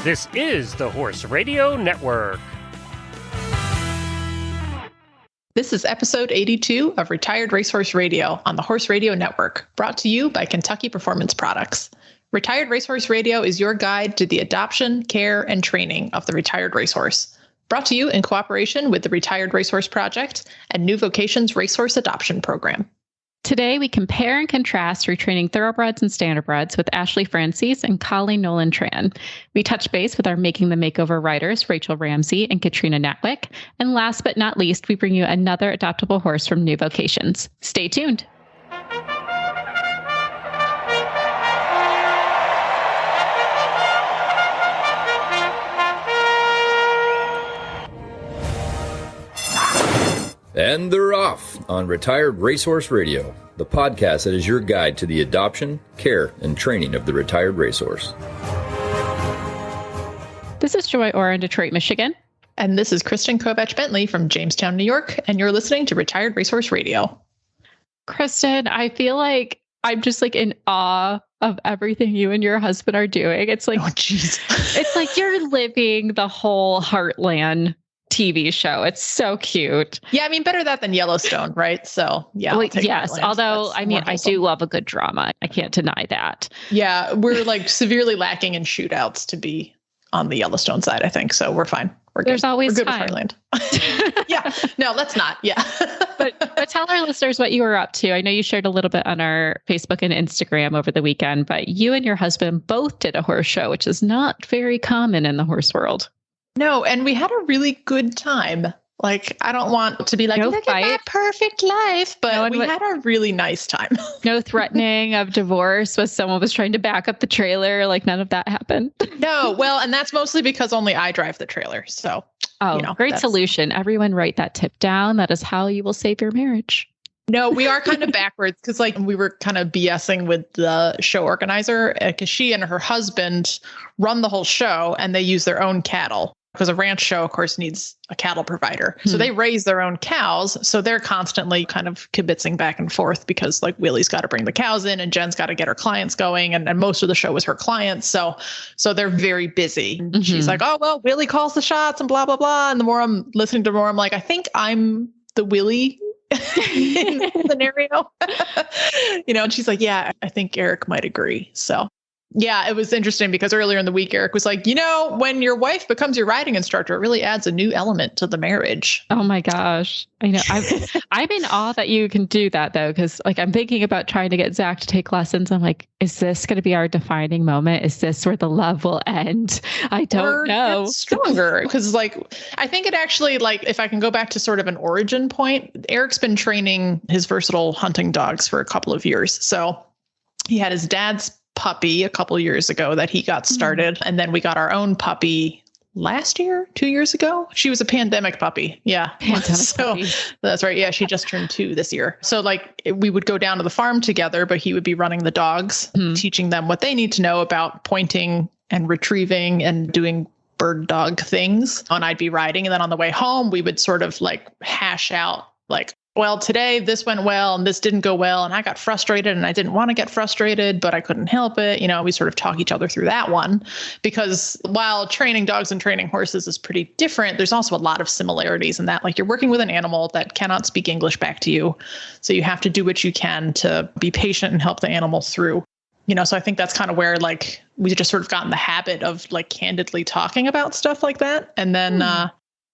This is the Horse Radio Network. This is episode 82 of Retired Racehorse Radio on the Horse Radio Network, brought to you by Kentucky Performance Products. Retired Racehorse Radio is your guide to the adoption, care, and training of the retired racehorse. Brought to you in cooperation with the Retired Racehorse Project and New Vocations Racehorse Adoption Program. Today, we compare and contrast retraining thoroughbreds and standardbreds with Ashley Francis and Colleen Nolan-Tran. We touch base with our Making the Makeover writers, Rachel Ramsey and Katrina Natwick. And last but not least, we bring you another adoptable horse from New Vocations. Stay tuned. And they're off on Retired Racehorse Radio, the podcast that is your guide to the adoption, care, and training of the retired racehorse. This is Joy Orr in Detroit, Michigan. And this is Kristen Kovach-Bentley from Jamestown, New York, and you're listening to Retired Racehorse Radio. Kristen, I feel like I'm just like in awe of everything you and your husband are doing. It's like, oh, geez. It's like you're living the whole Heartland TV show. It's so cute. Yeah, I mean, better that than Yellowstone, right? So, yeah. Well, yes, although, I mean, I do love a good drama. I can't deny that. Yeah, we're like severely lacking in shootouts to be on the Yellowstone side, I think. So we're fine. There's always we're good time. With Heartland. Yeah, no, let's not. Yeah. but tell our listeners what you were up to. I know you shared a little bit on our Facebook and Instagram over the weekend, but you and your husband both did a horse show, which is not very common in the horse world. No, and we had a really good time. Like, I don't want to be like, look at my perfect life, but we had a really nice time. No threatening of divorce when someone was trying to back up the trailer. Like, none of that happened. No, well, and that's mostly because only I drive the trailer. So, great solution. Everyone write that tip down. That is how you will save your marriage. No, we are kind of backwards because like we were kind of BSing with the show organizer because she and her husband run the whole show and they use their own cattle. Because a ranch show, of course, needs a cattle provider. So they raise their own cows. So they're constantly kind of kibitzing back and forth because like Willie's got to bring the cows in and Jen's got to get her clients going. And most of the show was her clients. So they're very busy. And she's like, oh, well, Willie calls the shots and blah, blah, blah. And the more I'm listening to more, I'm like, I think I'm the Willie in this scenario. And she's like, yeah, I think Eric might agree. So. Yeah, it was interesting because earlier in the week, Eric was like, when your wife becomes your riding instructor, it really adds a new element to the marriage. Oh, my gosh. I know. I'm in awe that you can do that, though, because like I'm thinking about trying to get Zach to take lessons. I'm like, is this going to be our defining moment? Is this where the love will end? I don't know. It's stronger because I think it actually if I can go back to sort of an origin point, Eric's been training his versatile hunting dogs for a couple of years. So he had his dad's puppy a couple years ago that he got started. And then we got our own puppy last year, 2 years ago. She was a pandemic puppy. Yeah. Puppy. That's right. Yeah. She just turned 2 this year. So we would go down to the farm together, but he would be running the dogs, teaching them what they need to know about pointing and retrieving and doing bird dog things. And I'd be riding. And then on the way home, we would sort of hash out well, today this went well and this didn't go well. And I got frustrated and I didn't want to get frustrated, but I couldn't help it. We sort of talk each other through that one because while training dogs and training horses is pretty different, there's also a lot of similarities in that, you're working with an animal that cannot speak English back to you. So you have to do what you can to be patient and help the animal through. So I think that's kind of where we just sort of got in the habit of candidly talking about stuff like that. And then,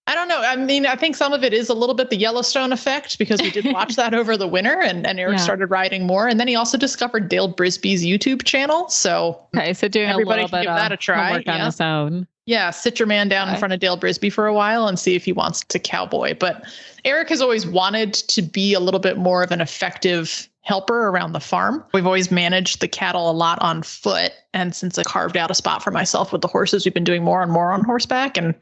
I don't know. I mean, I think some of it is a little bit the Yellowstone effect because we did watch that over the winter and Eric started riding more. And then he also discovered Dale Brisby's YouTube channel. So doing everybody a little bit give that a try. On his own. Yeah. Sit your man down in front of Dale Brisby for a while and see if he wants to cowboy. But Eric has always wanted to be a little bit more of an effective helper around the farm. We've always managed the cattle a lot on foot. And since I carved out a spot for myself with the horses, we've been doing more and more on horseback. And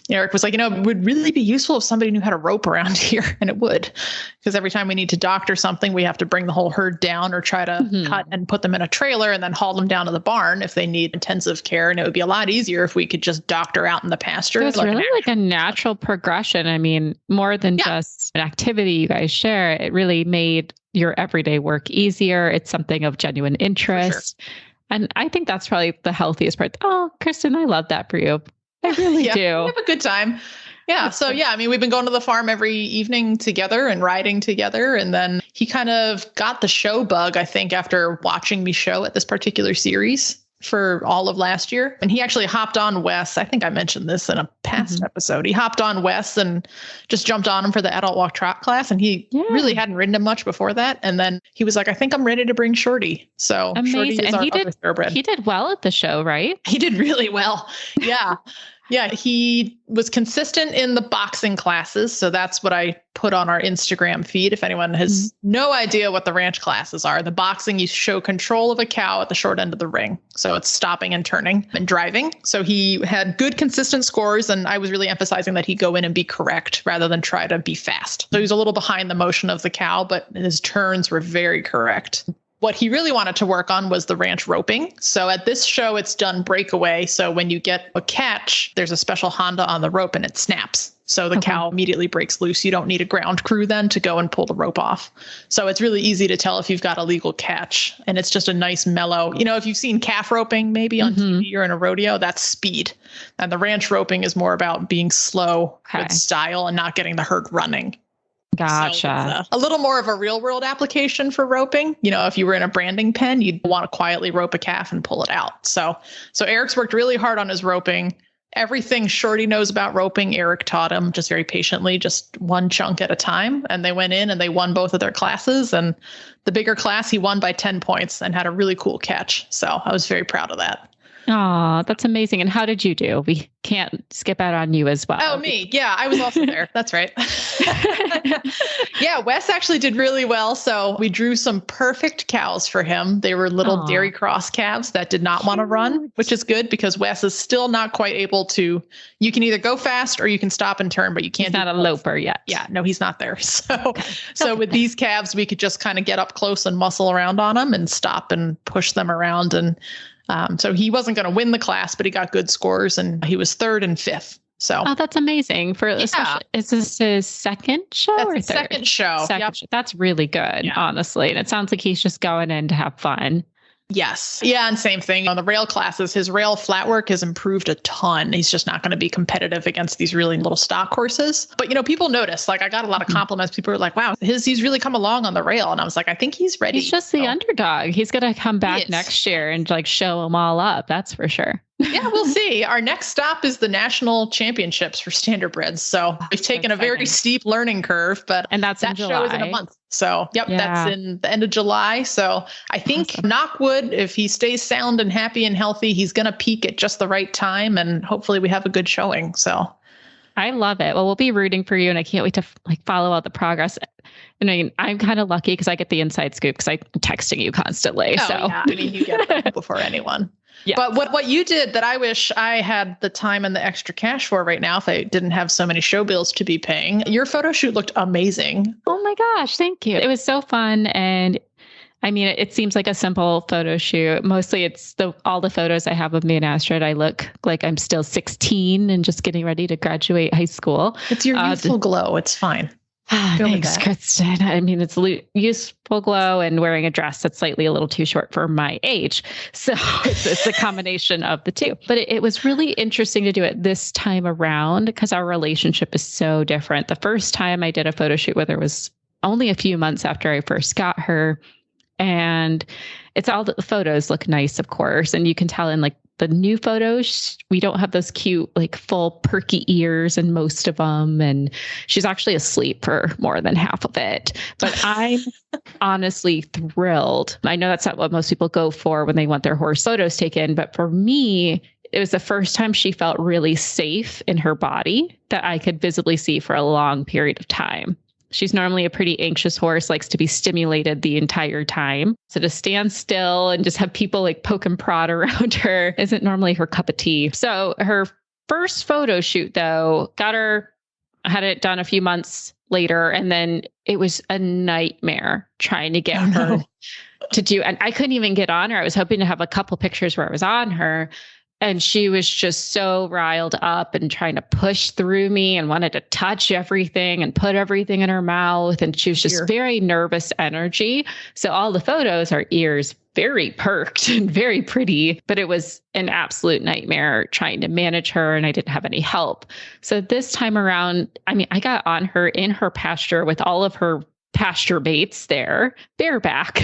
Eric was like, it would really be useful if somebody knew how to rope around here. And it would, because every time we need to doctor something, we have to bring the whole herd down or try to cut and put them in a trailer and then haul them down to the barn if they need intensive care. And it would be a lot easier if we could just doctor out in the pasture. It's really like a natural progression. I mean, more than just an activity you guys share, it really made your everyday work easier. It's something of genuine interest. And I think that's probably the healthiest part. Oh, Kristen, I love that for you. I really do. We have a good time. Yeah. So yeah, I mean, we've been going to the farm every evening together and riding together. And then he kind of got the show bug, I think, after watching me show at this particular series for all of last year. And he actually hopped on Wes. I think I mentioned this in a past episode. He hopped on Wes and just jumped on him for the adult walk trot class. And he really hadn't ridden him much before that. And then he was like, I think I'm ready to bring Shorty. So amazing. Shorty is and our other thoroughbred. He did well at the show, right? He did really well. Yeah. Yeah, he was consistent in the boxing classes. So that's what I put on our Instagram feed. If anyone has no idea what the ranch classes are, the boxing, you show control of a cow at the short end of the ring. So it's stopping and turning and driving. So he had good, consistent scores. And I was really emphasizing that he go in and be correct rather than try to be fast. So he was a little behind the motion of the cow, but his turns were very correct. What he really wanted to work on was the ranch roping. So at this show, it's done breakaway. So when you get a catch, there's a special Honda on the rope and it snaps. So the cow immediately breaks loose. You don't need a ground crew then to go and pull the rope off. So it's really easy to tell if you've got a legal catch. And it's just a nice mellow, if you've seen calf roping maybe on TV or in a rodeo, that's speed. And the ranch roping is more about being slow with style and not getting the herd running. Gotcha. So a little more of a real world application for roping. If you were in a branding pen, you'd want to quietly rope a calf and pull it out. So Eric's worked really hard on his roping. Everything Shorty knows about roping, Eric taught him just very patiently, just one chunk at a time. And they went in and they won both of their classes. And the bigger class, he won by 10 points and had a really cool catch. So I was very proud of that. Oh, that's amazing. And how did you do? We can't skip out on you as well. Oh, me. Yeah, I was also there. That's right. Yeah, Wes actually did really well. So we drew some perfect cows for him. They were little dairy cross calves that did not want to run, which is good because Wes is still not quite able to. You can either go fast or you can stop and turn, but you can't. He's not a loper yet. Yeah, no, he's not there. So with these calves, we could just kind of get up close and muscle around on them and stop and push them around. And so he wasn't going to win the class, but he got good scores and he was 3rd and 5th. So that's amazing. Is this his second show? That's or his second show. Show. That's really good, honestly. And it sounds like he's just going in to have fun. Yes. Yeah. And same thing on the rail classes. His rail flat work has improved a ton. He's just not going to be competitive against these really little stock horses. But, people notice, I got a lot of compliments. People are like, wow, he's really come along on the rail. And I was like, I think he's ready. He's just the underdog. He's going to come back next year and show them all up. That's for sure. Yeah, we'll see. Our next stop is the national championships for standardbreds. So we've taken a very steep learning curve, and that show is in a month. So that's in the end of July. So I think knock wood, if he stays sound and happy and healthy, he's going to peak at just the right time. And hopefully we have a good showing. So I love it. Well, we'll be rooting for you and I can't wait to follow out the progress. And I'm kind of lucky because I get the inside scoop because I'm texting you constantly. Yeah. You get it before anyone. Yeah. But what you did that I wish I had the time and the extra cash for right now, if I didn't have so many show bills to be paying, your photo shoot looked amazing. Oh my gosh. Thank you. It was so fun. And it seems like a simple photo shoot. Mostly it's all the photos I have of me and Astrid. I look like I'm still 16 and just getting ready to graduate high school. It's your youthful glow. It's fine. Thanks, Kristen. It's youthful glow and wearing a dress that's slightly a little too short for my age. So it's a combination of the two. But it was really interesting to do it this time around because our relationship is so different. The first time I did a photo shoot with her was only a few months after I first got her. And it's all the photos look nice, of course. And you can tell in the new photos, we don't have those cute, full perky ears in most of them. And she's actually asleep for more than half of it. But I'm honestly thrilled. I know that's not what most people go for when they want their horse photos taken. But for me, it was the first time she felt really safe in her body that I could visibly see for a long period of time. She's normally a pretty anxious horse, likes to be stimulated the entire time. So to stand still and just have people poke and prod around her isn't normally her cup of tea. So her first photo shoot, though, had it done a few months later. And then it was a nightmare trying to get her to do. And I couldn't even get on her. I was hoping to have a couple pictures where I was on her. And she was just so riled up and trying to push through me and wanted to touch everything and put everything in her mouth. And she was just very nervous energy. So all the photos are ears very perked and very pretty, but it was an absolute nightmare trying to manage her, and I didn't have any help. So this time around, I mean, I got on her in her pasture with all of her pasture baits there, bareback.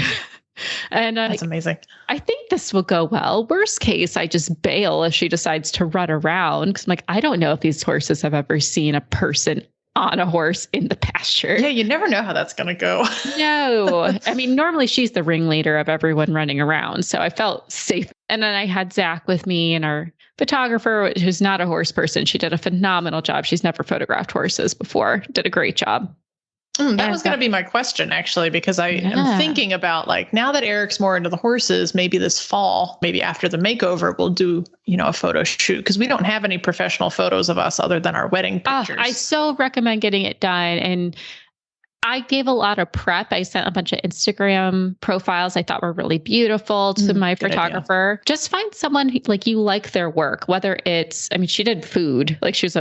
And That's amazing. I think this will go well. Worst case, I just bail if she decides to run around, because I'm like, I don't know if these horses have ever seen a person on a horse in the pasture. Yeah, you never know how that's going to go. No. I mean, normally she's the ringleader of everyone running around. So I felt safe. And then I had Zach with me, and our photographer, who's not a horse person. She did a phenomenal job. She's never photographed horses before. Did a great job. That was going to be my question, actually, because I am thinking about, like, now that Eric's more into the horses, maybe this fall, maybe after the makeover, we'll do, a photo shoot, because we don't have any professional photos of us other than our wedding pictures. I so recommend getting it done. And I gave a lot of prep. I sent a bunch of Instagram profiles I thought were really beautiful to my photographer. Idea. Just find someone who, like, you like their work, whether it's, I mean, she did food, like she's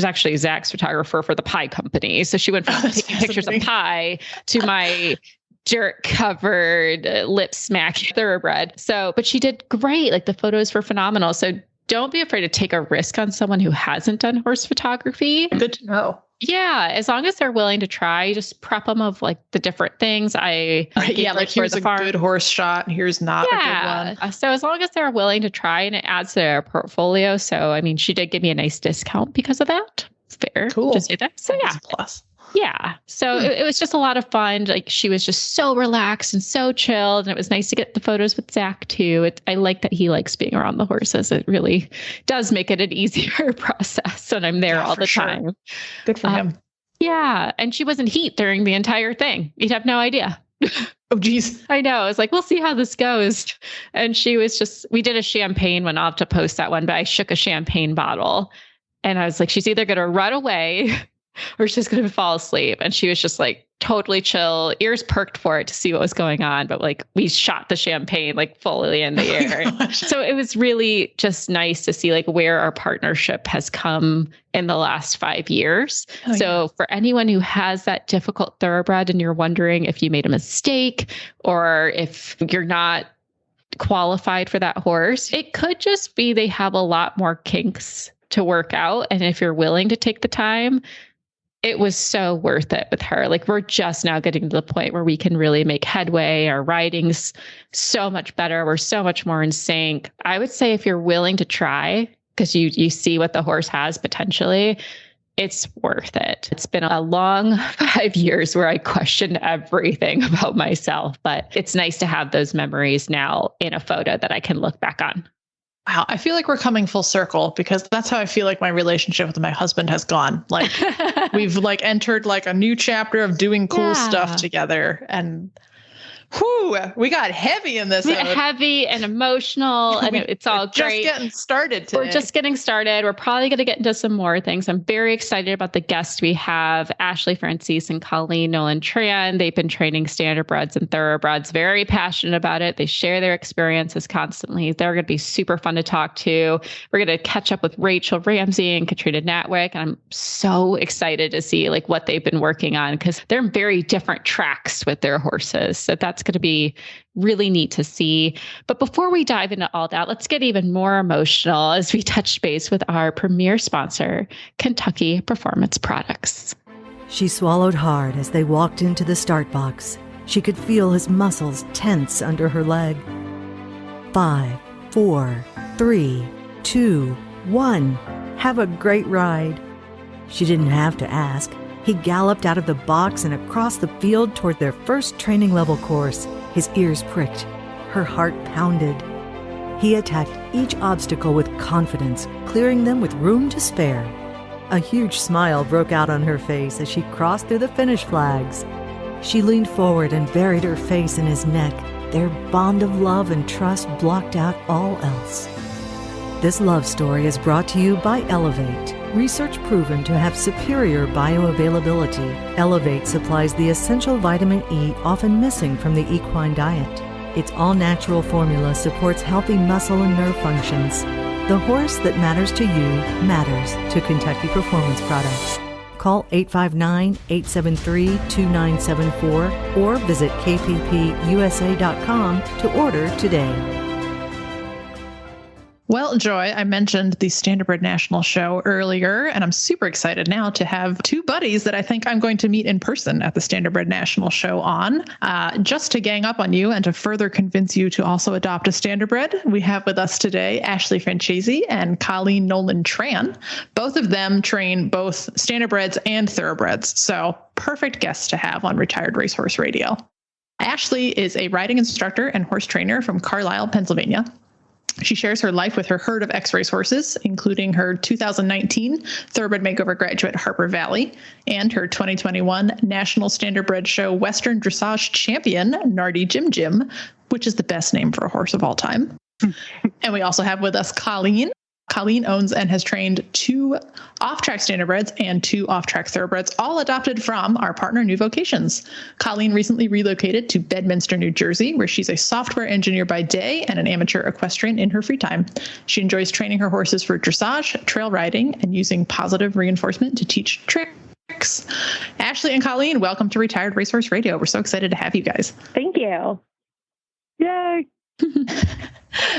actually Zach's photographer for the pie company. So she went from taking pictures of pie to my dirt covered, lip smack thoroughbred. So, but she did great. Like, the photos were phenomenal. So don't be afraid to take a risk on someone who hasn't done horse photography. Good to know. Yeah, as long as they're willing to try, just prep them of, like, the different things. Like, here's a good horse shot, here's not a good one. So as long as they're willing to try, and it adds to their portfolio. So, I mean, she did give me a nice discount because of that. Fair. Cool. To say that. So That's a plus. Yeah. So it was just a lot of fun. Like, she was just so relaxed and so chilled. And it was nice to get the photos with Zach too. I like that he likes being around the horses. It really does make it an easier process when I'm there all the time. Good for him. Yeah. And she was in heat during the entire thing. You'd have no idea. Oh, geez. I know. I was like, we'll see how this goes. And she was we did a champagne one. I'll have to post that one, but I shook a champagne bottle, and I was like, she's either going to run away or she's going to fall asleep. And she was just like totally chill, ears perked for it to see what was going on. But, like, we shot the champagne like fully in the air. So it was really just nice to see, like, where our partnership has come in the last 5 years. For anyone who has that difficult thoroughbred and you're wondering if you made a mistake or if you're not qualified for that horse, it could just be they have a lot more kinks to work out. And if you're willing to take the time, it was so worth it with her. Like, we're just now getting to the point where we can really make headway. Our riding's so much better. We're so much more in sync. I would say if you're willing to try, because you see what the horse has potentially, it's worth it. It's been a long 5 years where I questioned everything about myself, but it's nice to have those memories now in a photo that I can look back on. Wow, I feel like we're coming full circle, because that's how I feel like my relationship with my husband has gone. Like, we've like entered like a new chapter of doing cool stuff together, and we got heavy in this. Heavy and emotional, and it's all great. Just getting started today. We're just getting started. We're probably going to get into some more things. I'm very excited about the guests we have, Ashley Francis and Colleen Nolan Tran. They've been training standardbreds and thoroughbreds, very passionate about it. They share their experiences constantly. They're going to be super fun to talk to. We're going to catch up with Rachel Ramsey and Katrina Natwick. And I'm so excited to see, like, what they've been working on, because they're in very different tracks with their horses. So that's going to be really neat to see. But before we dive into all that, let's get even more emotional as we touch base with our premier sponsor, Kentucky Performance Products. She swallowed hard as they walked into the start box. She could feel his muscles tense under her leg. 5, 4, 3, 2, 1. Have a great ride. She didn't have to ask. He galloped out of the box and across the field toward their first training level course. His ears pricked. Her heart pounded. He attacked each obstacle with confidence, clearing them with room to spare. A huge smile broke out on her face as she crossed through the finish flags. She leaned forward and buried her face in his neck. Their bond of love and trust blocked out all else. This love story is brought to you by Elevate. Research proven to have superior bioavailability. Elevate supplies the essential vitamin E often missing from the equine diet. Its all-natural formula supports healthy muscle and nerve functions. The horse that matters to you matters to Kentucky Performance Products. Call 859-873-2974 or visit kppusa.com to order today. Well, Joy, I mentioned the Standardbred National Show earlier, and I'm super excited now to have two buddies that I think I'm going to meet in person at the Standardbred National Show on. Just to gang up on you and to further convince you to also adopt a Standardbred, we have with us today Ashley Francesi and Colleen Nolan Tran. Both of them train both Standardbreds and Thoroughbreds, so perfect guests to have on Retired Racehorse Radio. Ashley is a riding instructor and horse trainer from Carlisle, Pennsylvania. She shares her life with her herd of ex-race horses, including her 2019 Thoroughbred Makeover graduate Harper Valley and her 2021 National Standardbred Show Western Dressage champion Nardi Jim Jim, which is the best name for a horse of all time. And we also have with us Colleen. Colleen owns and has trained 2 off-track Standardbreds and 2 off-track Thoroughbreds, all adopted from our partner New Vocations. Colleen recently relocated to Bedminster, New Jersey, where she's a software engineer by day and an amateur equestrian in her free time. She enjoys training her horses for dressage, trail riding, and using positive reinforcement to teach tricks. Ashley and Colleen, welcome to Retired Racehorse Radio. We're so excited to have you guys. Thank you. Yay!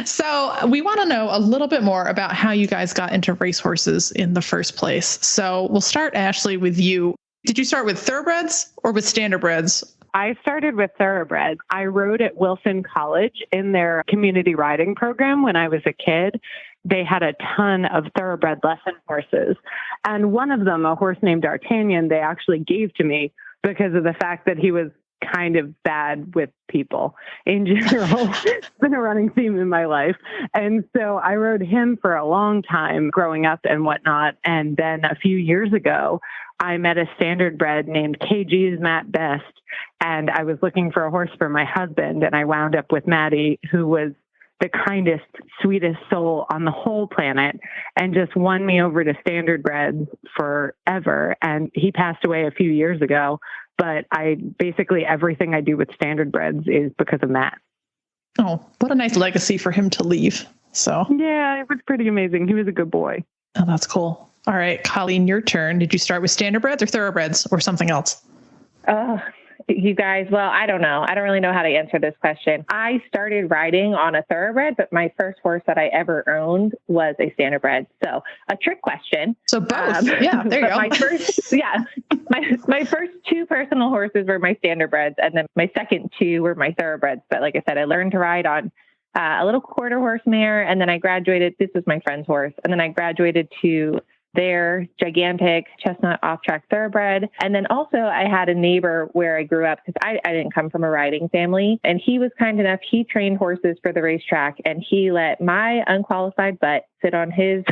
So we want to know a little bit more about how you guys got into racehorses in the first place. So we'll start, Ashley, with you. Did you start with Thoroughbreds or with Standardbreds? I started with Thoroughbreds. I rode at Wilson College in their community riding program when I was a kid. They had a ton of Thoroughbred lesson horses. And one of them, a horse named D'Artagnan, they actually gave to me because of the fact that he was kind of bad with people in general. It's been a running theme in my life. And so I rode him for a long time growing up and whatnot. And then a few years ago, I met a Standardbred named KG's Matt Best. And I was looking for a horse for my husband. And I wound up with Maddie, who was the kindest, sweetest soul on the whole planet, and just won me over to Standardbreds forever. And he passed away a few years ago. But basically everything I do with Standardbreds is because of Matt. Oh, what a nice legacy for him to leave. So yeah, it was pretty amazing. He was a good boy. Oh, that's cool. All right, Colleen, your turn. Did you start with Standardbreds or Thoroughbreds or something else? You guys, well, I don't know. I don't really know how to answer this question. I started riding on a Thoroughbred, but my first horse that I ever owned was a Standardbred. So a trick question. So both. Yeah, there you go. My first 2 personal horses were my Standardbreds, and then my second 2 were my Thoroughbreds. But like I said, I learned to ride on a little quarter horse mare, and then I graduated. This was my friend's horse. And then I graduated to their gigantic chestnut off-track Thoroughbred. And then also I had a neighbor where I grew up because I didn't come from a riding family. And he was kind enough, he trained horses for the racetrack, and he let my unqualified butt sit on his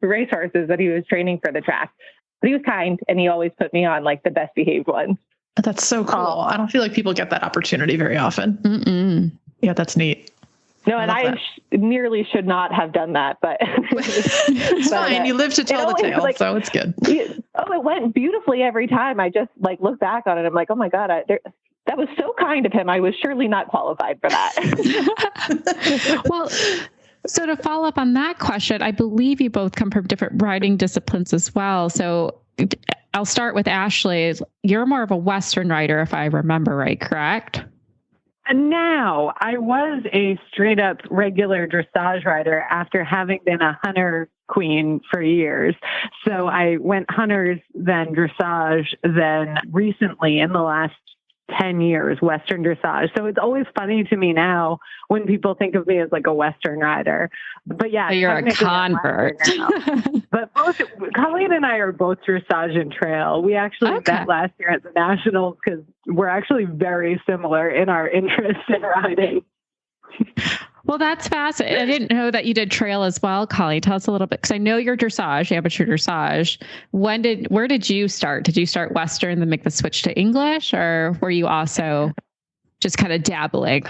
race horses that he was training for the track. But he was kind, and he always put me on like the best behaved ones. That's so cool. I don't feel like people get that opportunity very often. Mm-mm. Yeah, that's neat. No, and I nearly should not have done that, but it's fine. You live to tell the tale, so it's good. It went beautifully every time. I just look back on it. I'm like, oh my God, that was so kind of him. I was surely not qualified for that. Well, so to follow up on that question, I believe you both come from different riding disciplines as well. So I'll start with Ashley. You're more of a Western rider, if I remember right, correct? Now, I was a straight up regular dressage rider after having been a hunter queen for years. So I went hunters, then dressage, then recently in the last 10 years, Western dressage. So it's always funny to me now when people think of me as like a Western rider. But yeah, so you're a convert. But both Colleen and I are both dressage and trail. We actually met last year at the Nationals because we're actually very similar in our interest in riding. Well, that's fascinating. I didn't know that you did trail as well, Colleen. Tell us a little bit, because I know you're dressage, amateur dressage. Where did you start? Did you start Western, then make the switch to English, or were you also just kind of dabbling?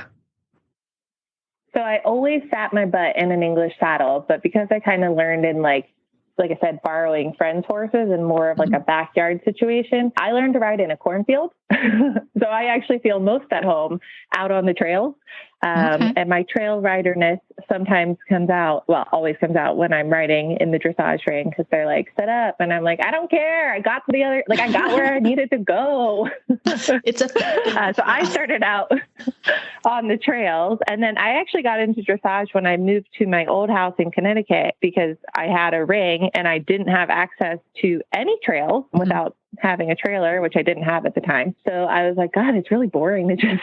So I always sat my butt in an English saddle, but because I kind of learned in like I said, borrowing friends' horses and more of like a backyard situation, I learned to ride in a cornfield. So I actually feel most at home out on the trails. And my trail riderness sometimes comes out, well, always comes out when I'm riding in the dressage ring, because they're like, set up. And I'm like, I don't care. I got to the other, like I got where I needed to go. It's a so I started out on the trails, and then I actually got into dressage when I moved to my old house in Connecticut, because I had a ring and I didn't have access to any trails without having a trailer, which I didn't have at the time. So I was like, God, it's really boring to just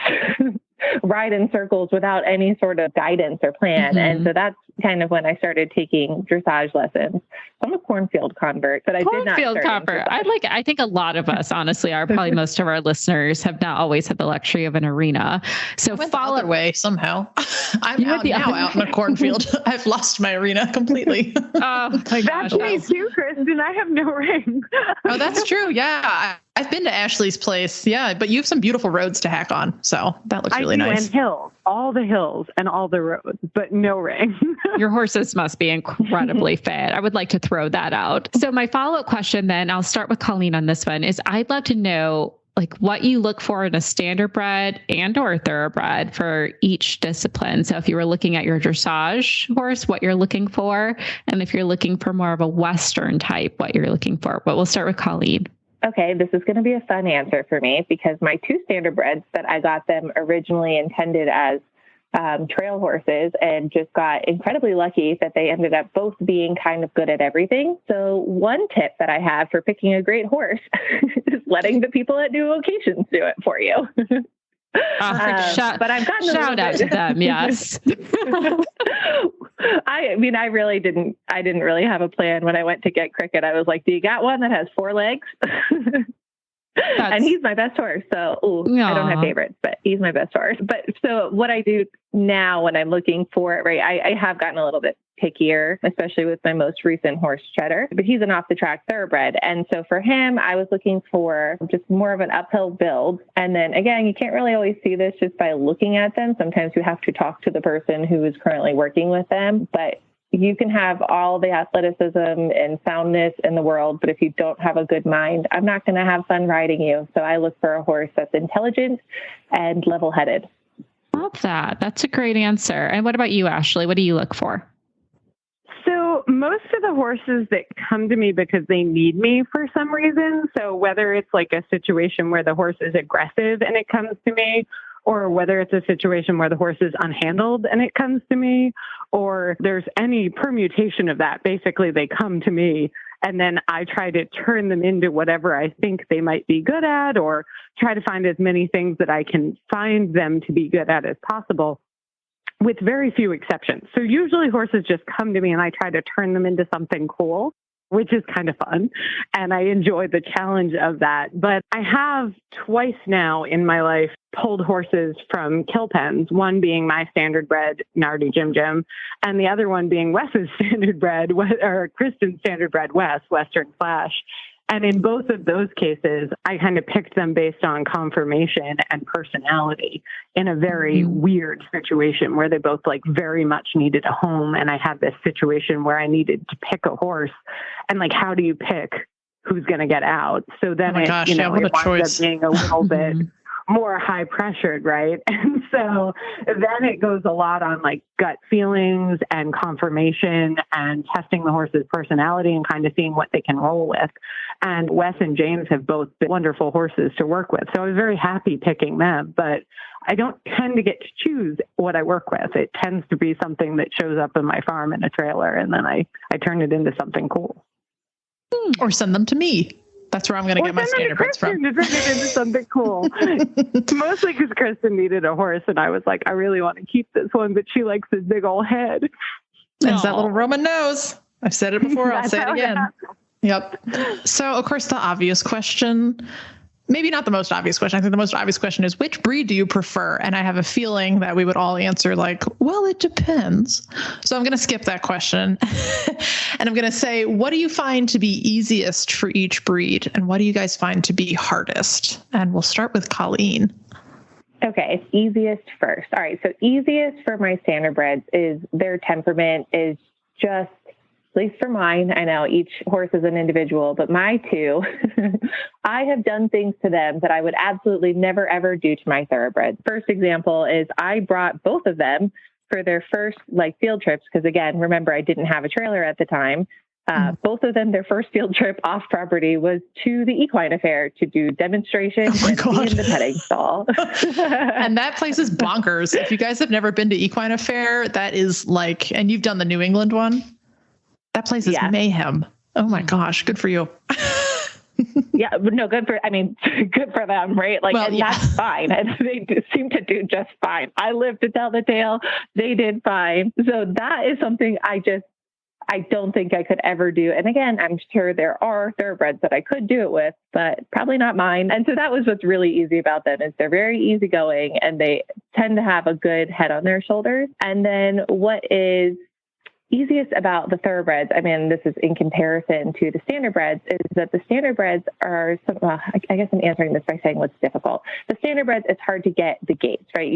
ride in circles without any sort of guidance or plan. And so that's kind of when I started taking dressage lessons. I'm a cornfield convert, but I did not cornfield start convert. I think a lot of us, honestly, are probably most of our listeners have not always had the luxury of an arena. So follow the way somehow. I'm out in a cornfield. I've lost my arena completely. Oh my gosh. That's me too, Kristen. I have no ring. Oh, that's true. Yeah. I've been to Ashley's place. Yeah. But you have some beautiful roads to hack on. So that looks really nice. And hills, all the hills and all the roads, but no ring. Your horses must be incredibly fit. I would like to throw that out. So my follow-up question then, I'll start with Colleen on this one, is I'd love to know like what you look for in a standardbred and or thoroughbred for each discipline. So if you were looking at your dressage horse, what you're looking for, and if you're looking for more of a Western type, what you're looking for. But we'll start with Colleen. Okay, this is going to be a fun answer for me, because my two standardbreds that I got them originally intended as trail horses, and just got incredibly lucky that they ended up both being kind of good at everything. So one tip that I have for picking a great horse is letting the people at new locations do it for you. But I've gotten shout out to them. Yes. I mean, I didn't really have a plan when I went to get Cricket. I was like, do you got one that has 4 legs? And he's my best horse. So I don't have favorites, but he's my best horse. But so what I do now when I'm looking for it, right, I have gotten a little bit pickier, especially with my most recent horse, Cheddar, but he's an off the track thoroughbred. And so for him, I was looking for just more of an uphill build. And then again, you can't really always see this just by looking at them. Sometimes you have to talk to the person who is currently working with them, but you can have all the athleticism and soundness in the world, but if you don't have a good mind, I'm not going to have fun riding you. So I look for a horse that's intelligent and level-headed. Love that. That's a great answer. And what about you, Ashley? What do you look for? So most of the horses that come to me because they need me for some reason, so whether it's like a situation where the horse is aggressive and it comes to me, or whether it's a situation where the horse is unhandled and it comes to me, or there's any permutation of that. Basically, they come to me and then I try to turn them into whatever I think they might be good at, or try to find as many things that I can find them to be good at as possible, with very few exceptions. So usually horses just come to me and I try to turn them into something cool, which is kind of fun. And I enjoy the challenge of that. But I have twice now in my life pulled horses from kill pens, one being my standardbred, Nardi Jim Jim, and the other one being Wes's standardbred, or Kristen's standardbred, Wes, Western Flash. And in both of those cases, I kind of picked them based on conformation and personality in a very weird situation where they both like very much needed a home. And I had this situation where I needed to pick a horse, and like, how do you pick who's going to get out? So then it winds up being a little bit more high pressured, right? And so then it goes a lot on like gut feelings and conformation and testing the horse's personality and kind of seeing what they can roll with. And Wes and James have both been wonderful horses to work with. So I was very happy picking them, but I don't tend to get to choose what I work with. It tends to be something that shows up in my farm in a trailer, and then I turn it into something cool. Or send them to me. That's where I'm going to get my standardbreds from. To turn it into something cool. Mostly because Kristen needed a horse, and I was like, I really want to keep this one, but she likes this big old head. It's that little Roman nose. I've said it before. I'll say it again. Yep. So, of course, the obvious question, maybe not the most obvious question. I think the most obvious question is, which breed do you prefer? And I have a feeling that we would all answer like, well, it depends. So I'm going to skip that question. And I'm going to say, what do you find to be easiest for each breed? And what do you guys find to be hardest? And we'll start with Colleen. Okay, easiest first. All right, so easiest for my standardbreds is their temperament is just at least for mine, I know each horse is an individual, but my two, I have done things to them that I would absolutely never, ever do to my thoroughbreds. First example is I brought both of them for their first field trips. Because again, remember, I didn't have a trailer at the time. Both of them, their first field trip off property was to the equine affair to do demonstrations and be in the petting stall. And that place is bonkers. If you guys have never been to equine affair, that is and you've done the New England one, that place is mayhem. Oh my gosh. Good for you. Yeah, but no, good for them, right? That's fine. And they seem to do just fine. I lived to tell the tale. They did fine. So that is something I don't think I could ever do. And again, I'm sure there are thoroughbreds that I could do it with, but probably not mine. And so that was what's really easy about them is they're very easygoing and they tend to have a good head on their shoulders. And then what is easiest about the thoroughbreds, I mean, this is in comparison to the standardbreds, is that the standardbreds are, I guess I'm answering this by saying what's difficult. The standardbreds, it's hard to get the gaits, right?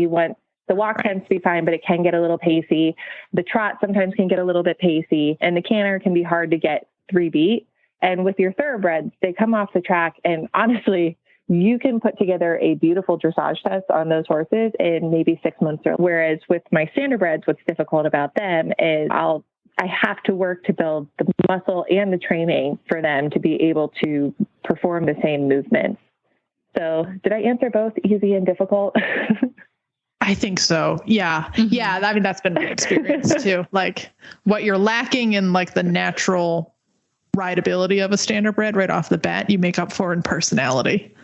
The walk tends to be fine, but it can get a little pacey. The trot sometimes can get a little bit pacey, and the canter can be hard to get 3-beat. And with your thoroughbreds, they come off the track, and honestly, you can put together a beautiful dressage test on those horses in maybe 6 months. Whereas with my standardbreds, what's difficult about them is I have to work to build the muscle and the training for them to be able to perform the same movements. So did I answer both easy and difficult? I think so. Yeah. Mm-hmm. Yeah. I mean, that's been my experience too. What you're lacking in the natural rideability of a standardbred right off the bat, you make up for in personality.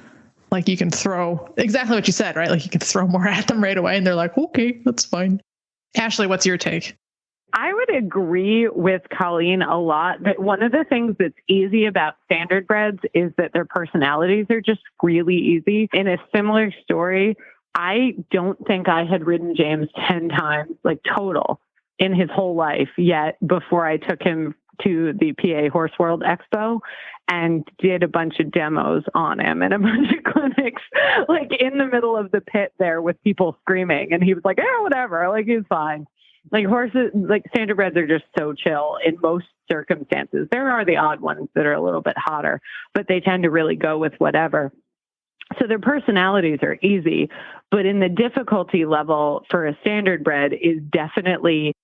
You can throw exactly what you said, right? You can throw more at them right away and they're like, okay, that's fine. Ashley, what's your take? I would agree with Colleen a lot, but one of the things that's easy about standardbreds is that their personalities are just really easy. In a similar story, I don't think I had ridden James 10 times, total, in his whole life yet before I took him to the PA Horse World Expo and did a bunch of demos on him and a bunch of clinics, in the middle of the pit there with people screaming. And he was like, whatever, he's fine. Horses, standardbreds are just so chill in most circumstances. There are the odd ones that are a little bit hotter, but they tend to really go with whatever. So their personalities are easy, but in the difficulty level for a standardbred is definitely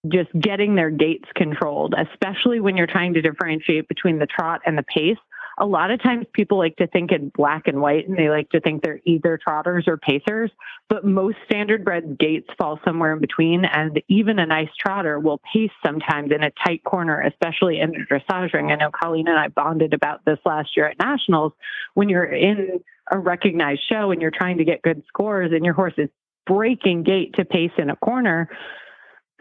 just getting their gaits controlled, especially when you're trying to differentiate between the trot and the pace. A lot of times people like to think in black and white, and they like to think they're either trotters or pacers, but most standardbred gaits fall somewhere in between, and even a nice trotter will pace sometimes in a tight corner, especially in a dressage ring. I know Colleen and I bonded about this last year at Nationals. When you're in a recognized show and you're trying to get good scores and your horse is breaking gait to pace in a corner,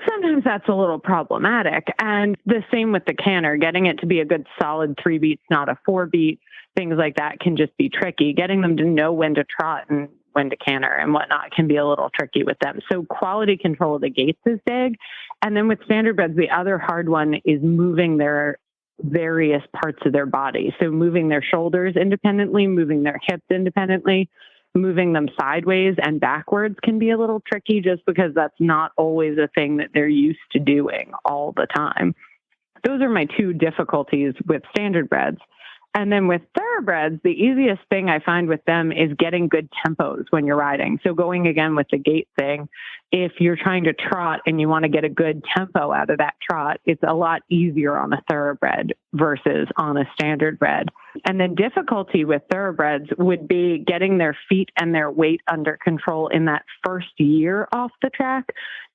sometimes that's a little problematic. And the same with the canter, getting it to be a good solid 3 beats, not a 4 beat, things like that can just be tricky. Getting them to know when to trot and when to canter and whatnot can be a little tricky with them. So quality control of the gaits is big. And then with standardbreds, the other hard one is moving their various parts of their body. So moving their shoulders independently, moving their hips independently, moving them sideways and backwards can be a little tricky just because that's not always a thing that they're used to doing all the time. Those are my two difficulties with standardbreds. And then with thoroughbreds, the easiest thing I find with them is getting good tempos when you're riding. So going again with the gait thing, if you're trying to trot and you want to get a good tempo out of that trot, it's a lot easier on a thoroughbred versus on a standardbred. And then difficulty with thoroughbreds would be getting their feet and their weight under control in that first year off the track,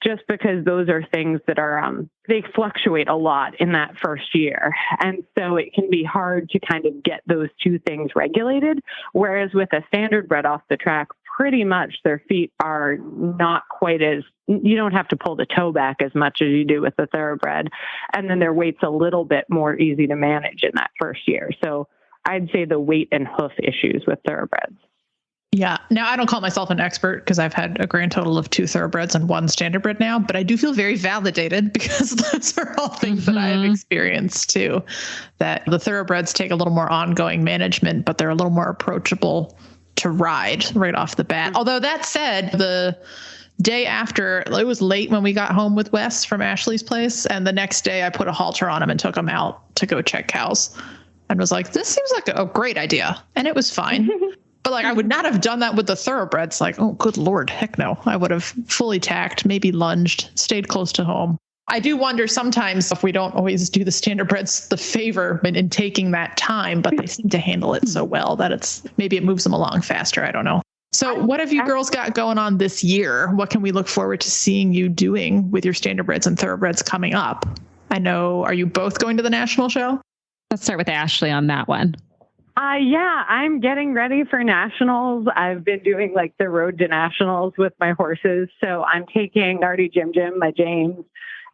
just because those are things that are, they fluctuate a lot in that first year. And so it can be hard to kind of get those two things regulated. Whereas with a standardbred off the track, pretty much their feet are not quite as, you don't have to pull the toe back as much as you do with the thoroughbred. And then their weight's a little bit more easy to manage in that first year. So I'd say the weight and hoof issues with thoroughbreds. Yeah. Now, I don't call myself an expert because I've had a grand total of 2 thoroughbreds and 1 standardbred now, but I do feel very validated because those are all things that I have experienced too, that the thoroughbreds take a little more ongoing management, but they're a little more approachable to ride right off the bat. Although that said, the day after, it was late when we got home with Wes from Ashley's place. And the next day I put a halter on him and took him out to go check cows and was like, this seems like a great idea. And it was fine. But like, I would not have done that with the thoroughbreds. Like, oh, good Lord, heck no. I would have fully tacked, maybe lunged, stayed close to home. I do wonder sometimes if we don't always do the standardbreds the favor in taking that time, but they seem to handle it so well that maybe it moves them along faster. I don't know. So what have you girls got going on this year? What can we look forward to seeing you doing with your standardbreds and thoroughbreds coming up? I know, are you both going to the national show? Let's start with Ashley on that one. Yeah, I'm getting ready for nationals. I've been doing like the road to nationals with my horses. So I'm taking Nardy Jim Jim, my James,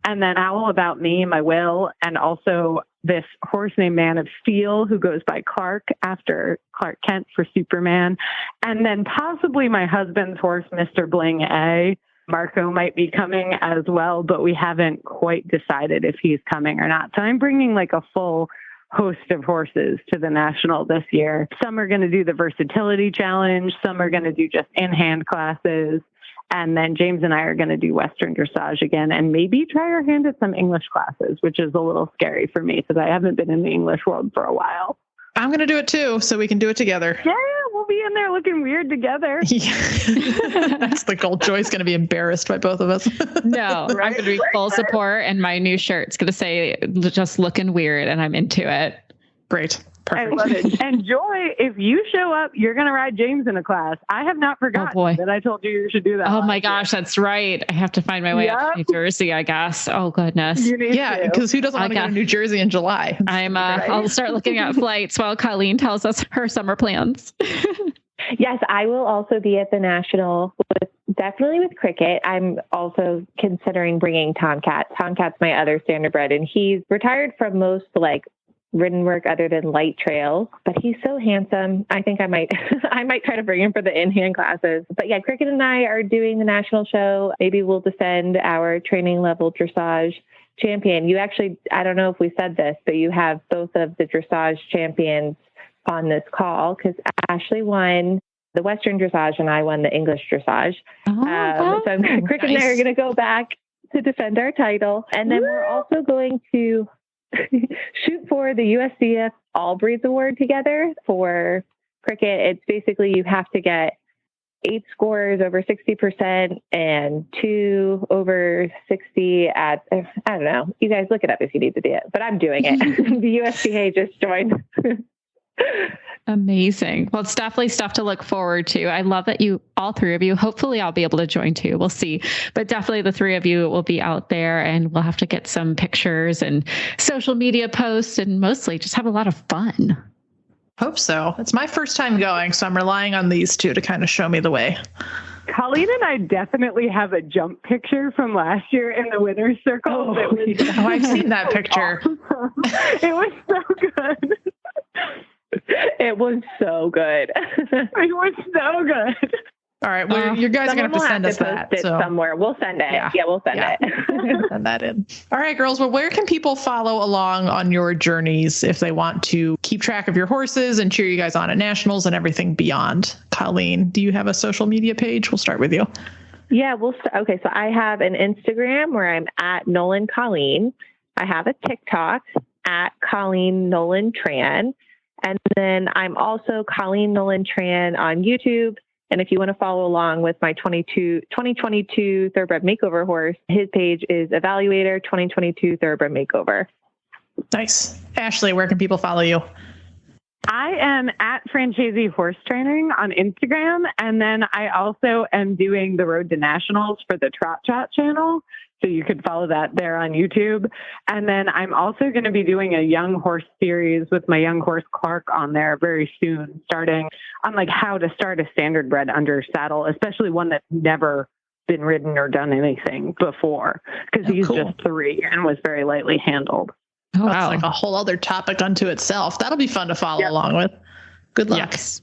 and then Owl About Me, my Will, and also this horse named Man of Steel who goes by Clark after Clark Kent for Superman. And then possibly my husband's horse, Mr. Bling A. Marco might be coming as well, but we haven't quite decided if he's coming or not. So I'm bringing like a full host of horses to the national this year. Some are going to do the versatility challenge. Some are going to do just in-hand classes. And then James and I are going to do Western dressage again and maybe try our hand at some English classes, which is a little scary for me because I haven't been in the English world for a while. I'm going to do it too, so we can do it together. Yeah, we'll be in there looking weird together. That's the goal. Joy's going to be embarrassed by both of us. No, I'm going to be full support, and my new shirt's going to say just looking weird, and I'm into it. Great. Perfect. I love it. And Joy, if you show up, you're going to ride James in a class. I have not forgotten that I told you should do that. Oh my gosh, that's right. I have to find my way up to New Jersey, I guess. Oh goodness. Yeah, because who doesn't want to go to New Jersey in July? I'll start looking at flights while Colleen tells us her summer plans. Yes, I will also be at the national, definitely with Cricket. I'm also considering bringing Tomcat. Tomcat's my other standardbred, and he's retired from most ridden work other than light trails, but he's so handsome. I think I might try to bring him for the in-hand classes. But yeah, Cricket and I are doing the national show. Maybe we'll defend our training level dressage champion. You actually, I don't know if we said this, but you have both of the dressage champions on this call because Ashley won the Western dressage and I won the English dressage. So Cricket and I are going to go back to defend our title. And then we're also going to shoot for the USDF All Breeds Award together for Cricket. It's basically you have to get 8 scores over 60% and 2 over 60 at, I don't know. You guys look it up if you need to do it, but I'm doing it. The USDA just joined. Amazing. Well, it's definitely stuff to look forward to. I love that all three of you, hopefully I'll be able to join too. We'll see. But definitely the three of you will be out there and we'll have to get some pictures and social media posts and mostly just have a lot of fun. Hope so. It's my first time going, so I'm relying on these two to kind of show me the way. Colleen and I definitely have a jump picture from last year in the winner's circle. I've seen that picture. It was so good. It was so good. It was so good. All right. Well, you guys are going to have to send us that. Somewhere. We'll send it. Yeah, we'll send it. Send that in. All right, girls. Well, where can people follow along on your journeys if they want to keep track of your horses and cheer you guys on at nationals and everything beyond? Colleen, do you have a social media page? We'll start with you. Yeah, okay. So I have an Instagram where I'm at Nolan Colleen. I have a TikTok at Colleen Nolan Tran. And then I'm also Colleen Nolan Tran on YouTube. And if you want to follow along with my 2022 Thoroughbred Makeover horse, his page is Evaluator 2022 Thoroughbred Makeover. Nice. Ashley, where can people follow you? I am at Francesi Horse Training on Instagram. And then I also am doing the Road to Nationals for the Trot Chat channel. So you could follow that there on YouTube. And then I'm also going to be doing a young horse series with my young horse Clark on there very soon, starting on how to start a standardbred under saddle, especially one that's never been ridden or done anything before, because he's just 3 and was very lightly handled. Oh, wow. That's a whole other topic unto itself. That'll be fun to follow along with. Good luck. Yes.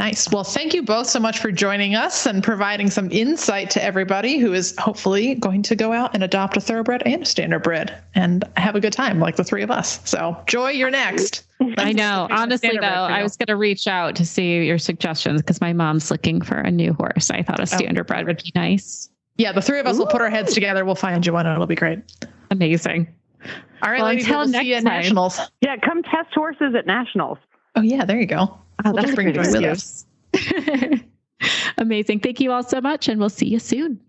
Nice. Well, thank you both so much for joining us and providing some insight to everybody who is hopefully going to go out and adopt a thoroughbred and a standardbred and have a good time like the 3 of us. So, Joy, you're next. I know. Honestly, though, I was going to reach out to see your suggestions because my mom's looking for a new horse. I thought a standardbred would be nice. Yeah, the three of us will put our heads together. We'll find you one, and it'll be great. Amazing. All right, Well, ladies, until we'll next see you at time. Nationals. Yeah, come test horses at Nationals. Oh, yeah, there you go. Oh, We'll that's just bring a good Joy with us. excuse. Amazing. Thank you all so much, and we'll see you soon.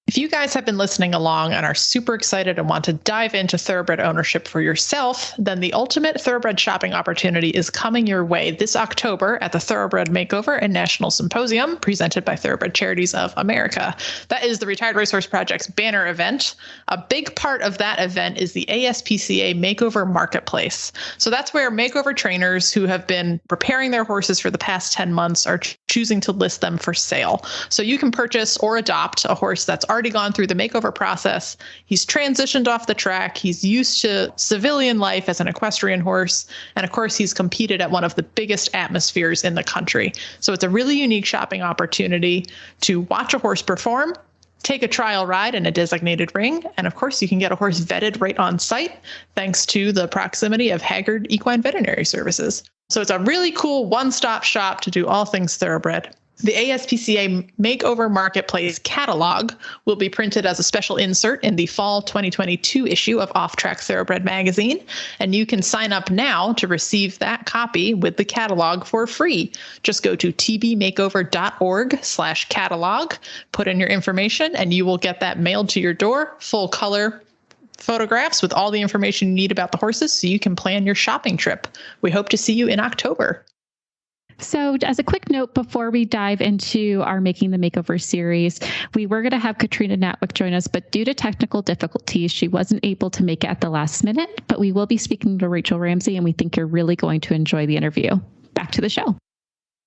If you guys have been listening along and are super excited and want to dive into thoroughbred ownership for yourself, then the ultimate thoroughbred shopping opportunity is coming your way this October at the Thoroughbred Makeover and National Symposium presented by Thoroughbred Charities of America. That is the Retired Racehorse Project's banner event. A big part of that event is the ASPCA Makeover Marketplace. So that's where makeover trainers who have been preparing their horses for the past 10 months are choosing to list them for sale. So you can purchase or adopt a horse that's already gone through the makeover process. He's transitioned off the track. He's used to civilian life as an equestrian horse. And of course, he's competed at one of the biggest atmospheres in the country. So it's a really unique shopping opportunity to watch a horse perform, take a trial ride in a designated ring, and of course, you can get a horse vetted right on site thanks to the proximity of Haggard Equine Veterinary Services. So it's a really cool one-stop shop to do all things thoroughbred. The ASPCA Makeover Marketplace catalog will be printed as a special insert in the fall 2022 issue of Off Track Thoroughbred magazine, and you can sign up now to receive that copy with the catalog for free. Just go to tbmakeover.org/catalog, put in your information, and you will get that mailed to your door, full color photographs with all the information you need about the horses so you can plan your shopping trip. We hope to see you in October. So as a quick note, before we dive into our Making the Makeover series, we were going to have Katrina Natwick join us, but due to technical difficulties, she wasn't able to make it at the last minute, but we will be speaking to Rachel Ramsey, and we think you're really going to enjoy the interview. Back to the show.